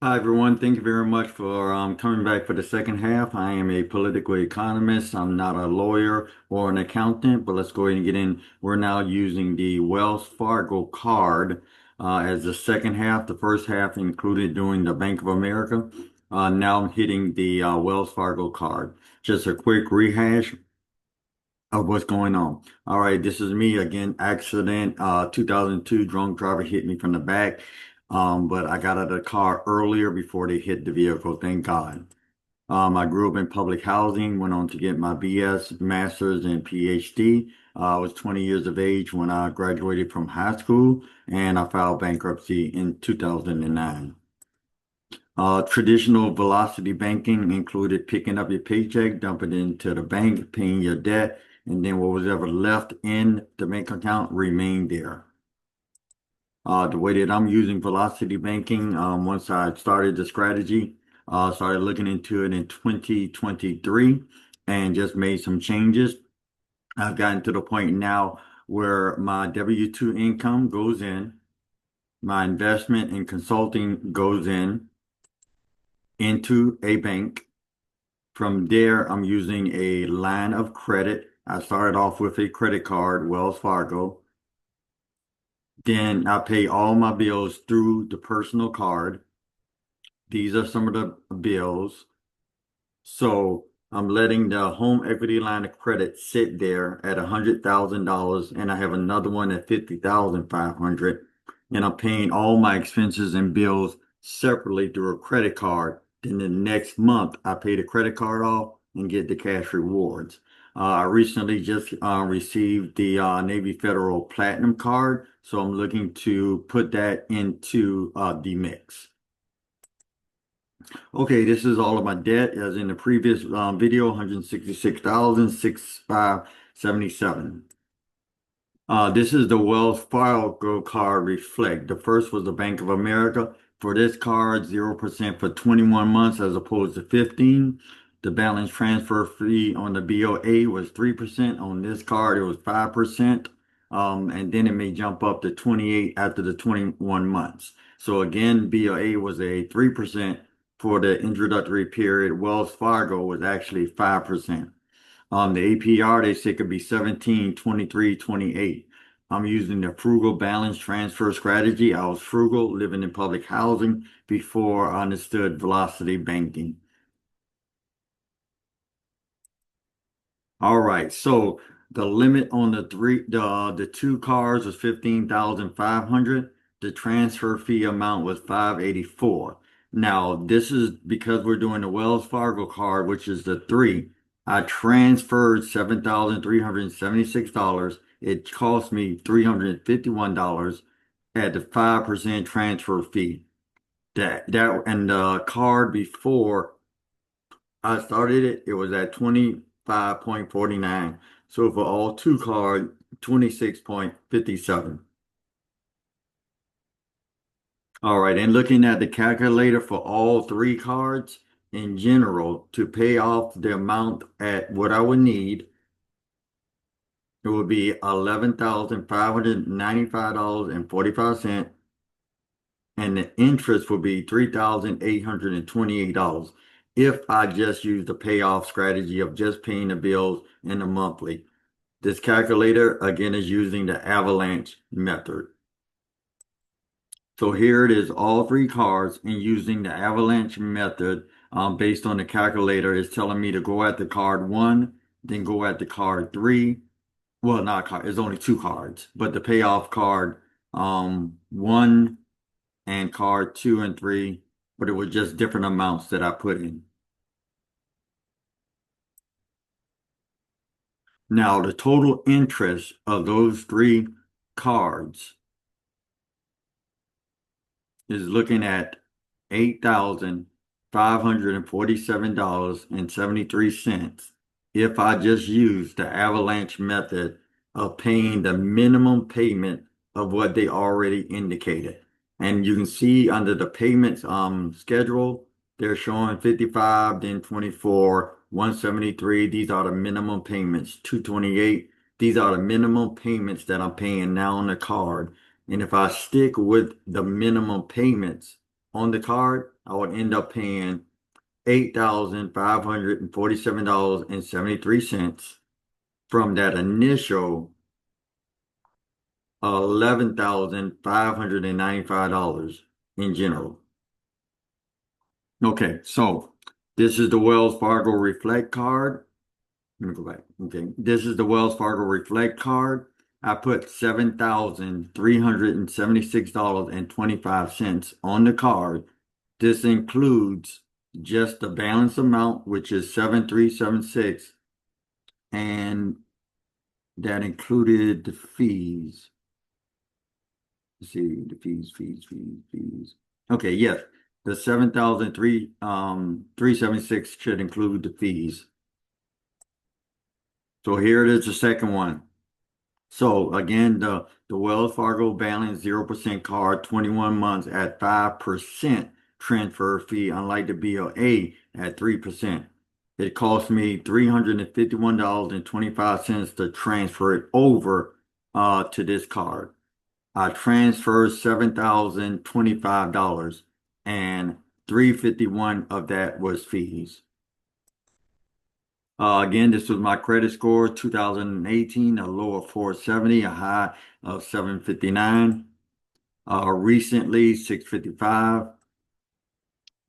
Hi, everyone. Thank you very much for coming back for the second half. I am a political economist. I'm not a lawyer or an accountant, but let's go ahead and get in. We're now using the Wells Fargo card as the second half. The first half included doing the Bank of America. Now I'm hitting the Wells Fargo card. Just a quick rehash of what's going on. All right, this is me again. Accident, 2002 drunk driver hit me from the back. But I got out of the car earlier before they hit the vehicle. Thank God. I grew up in public housing, went on to get my BS, master's, and PhD. I was 20 years of age when I graduated from high school, and I filed bankruptcy in 2009. Traditional velocity banking included picking up your paycheck, dumping it into the bank, paying your debt, and then what was ever left in the bank account remained there. The way that I'm using velocity banking, once I started the strategy, started looking into it in 2023 and just made some changes. I've gotten to the point now where my W-2 income goes in, my investment in consulting goes into a bank. From there, I'm using a line of credit. I started off with a credit card, Wells Fargo. Then I pay all my bills through the personal card. These are some of the bills. So I'm letting the home equity line of credit sit there at $100,000, and I have another one at 50,500, and I'm paying all my expenses and bills separately through a credit card. Then the next month I pay the credit card off and get the cash rewards. I recently just received the Navy Federal Platinum card, so I'm looking to put that into the mix. Okay, this is all of my debt as in the previous video, 166,657. This is the Wells Fargo card reflect. The first was the Bank of America. For this card, 0% for 21 months as opposed to 15. The balance transfer fee on the BOA was 3%. On this card, it was 5%. And then it may jump up to 28 after the 21 months. So again, BOA was a 3% for the introductory period. Wells Fargo was actually 5%. The APR, they say could be 17, 23, 28. I'm using the frugal balance transfer strategy. I was frugal, living in public housing before I understood velocity banking. All right, so the limit on the two cars was 15,500. The transfer fee amount was 584. Now, this is because we're doing the Wells Fargo card, which is the three. I transferred $7,376. It cost me $351 at the 5% transfer fee. That and the card before I started it, it was at 25.49. So for all two cards, 26.57. All right, and looking at the calculator for all three cards in general to pay off the amount at what I would need, it would be $11,595.45, and the interest would be $3,828 if I just use the payoff strategy of just paying the bills in the monthly. This calculator again is using the avalanche method. So here it is, all three cards, and using the avalanche method based on the calculator is telling me to go at the card one, then go at the card three. Well, not card, it's only two cards, but the payoff card one and card two and three, but it was just different amounts that I put in. Now, the total interest of those three cards is looking at $8,547.73 if I just use the avalanche method of paying the minimum payment of what they already indicated. And you can see under the payments schedule, they're showing 55, then 24, 173. These are the minimum payments, 228. These are the minimum payments that I'm paying now on the card. And if I stick with the minimum payments on the card, I would end up paying $8,547.73 from that initial $11,595 in general. Okay, so this is the Wells Fargo Reflect card. Let me go back. Okay, this is the Wells Fargo Reflect card. I put $7,376.25 on the card. This includes just the balance amount, which is 7,376, and that included the fees. Let's see, the fees. Okay, yes. The 7,376 should include the fees. So here it is, the second one. So again, the Wells Fargo balance 0% card, 21 months at 5% transfer fee, unlike the BLA at 3%. It cost me $351.25 to transfer it over to this card. I transferred $7,025 and $351 of that was fees. Again, this was my credit score, 2018, a low of 470, a high of 759. Recently, 655.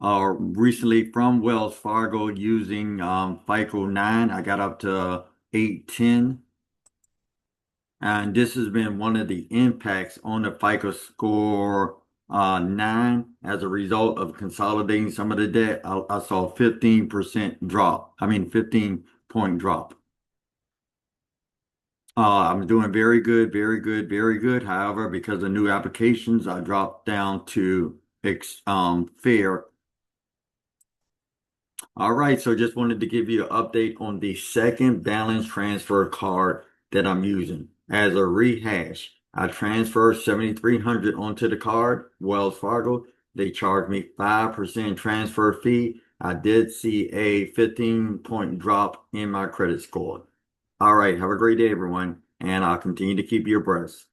Recently from Wells Fargo using FICO 9, I got up to 810. And this has been one of the impacts on the FICO score 9 as a result of consolidating some of the debt. I saw 15% drop. 15-point drop. I'm doing very good, very good, very good. However, because of new applications, I dropped down to fair. All right, so just wanted to give you an update on the second balance transfer card that I'm using. As a rehash, I transferred $7,300 onto the card, Wells Fargo. They charged me 5% transfer fee. I did see a 15-point drop in my credit score. All right, have a great day, everyone, and I'll continue to keep you abreast.